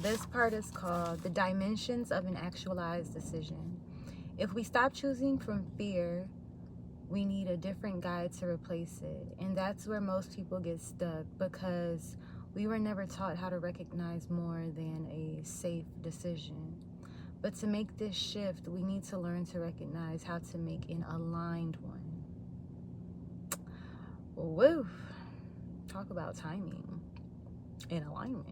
This part is called The Dimensions of an Actualized Decision. If we stop choosing from fear, we need a different guide to replace it. And that's where most people get stuck, because we were never taught how to recognize more than a safe decision. But to make this shift, we need to learn to recognize how to make an aligned one. Woo! Talk about timing and alignment.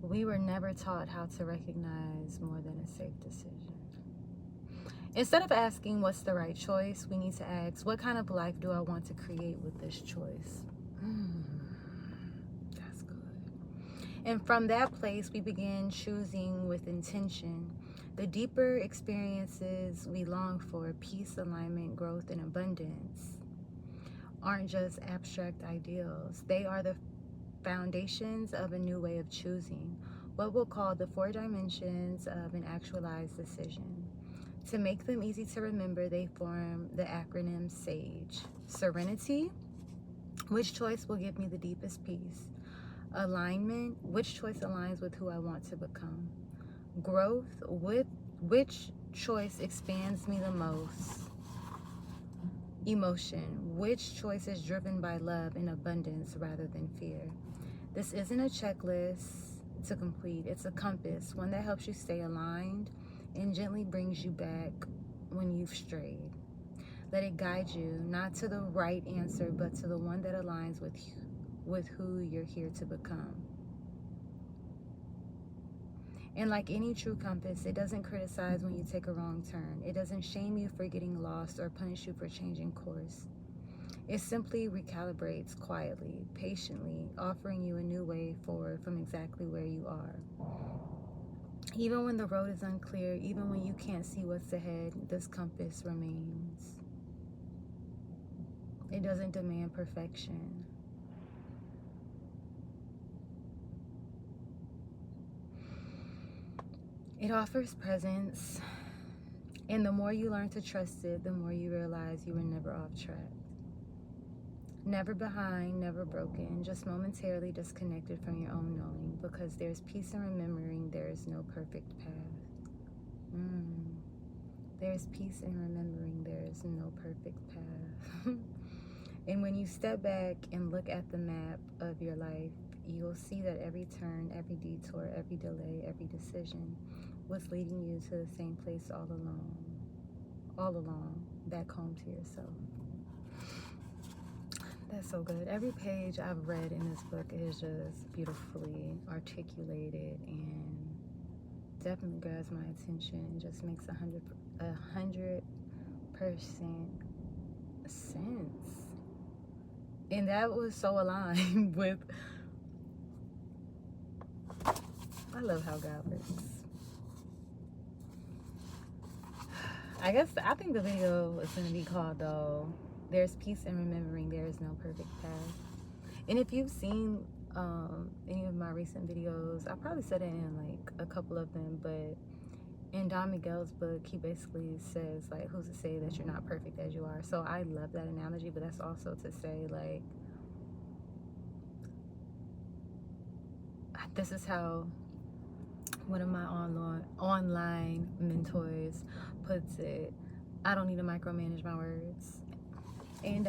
We were never taught how to recognize more than a safe decision. Instead of asking what's the right choice, we need to ask, what kind of life do I want to create with this choice? That's good. And from that place, we begin choosing with intention. The deeper experiences we long for, peace, alignment, growth, and abundance, aren't just abstract ideals. They are the foundations of a new way of choosing, what we'll call the 4 dimensions of an actualized decision. To make them easy to remember, they form the acronym SAGE. Serenity, which choice will give me the deepest peace? Alignment, which choice aligns with who I want to become? Growth, which choice expands me the most? Emotion, which choice is driven by love and abundance rather than fear? This isn't a checklist to complete, it's a compass, one that helps you stay aligned and gently brings you back when you've strayed. Let it guide you, not to the right answer, but to the one that aligns with who you're here to become. And like any true compass, it doesn't criticize when you take a wrong turn. It doesn't shame you for getting lost or punish you for changing course. It simply recalibrates quietly, patiently, offering you a new way forward from exactly where you are. Even when the road is unclear, even when you can't see what's ahead, this compass remains. It doesn't demand perfection. It offers presence. And the more you learn to trust it, the more you realize you were never off track. Never behind, never broken, just momentarily disconnected from your own knowing, because there's peace in remembering there is no perfect path. There's peace in remembering there is no perfect path. And when you step back and look at the map of your life, you'll see that every turn, every detour, every delay, every decision was leading you to the same place all along, back home to yourself. That's so good. Every page I've read in this book is just beautifully articulated and definitely grabs my attention. It just makes 100% sense. And that was so aligned with, I love how God works. I think the video is going to be called, though, There's Peace in Remembering There Is No Perfect Path. And if you've seen any of my recent videos, I probably said it in like a couple of them, but in Don Miguel's book, he basically says, like, who's to say that you're not perfect as you are? So I love that analogy, but that's also to say, like, this is how one of my online mentors puts it. I don't need to micromanage my words. And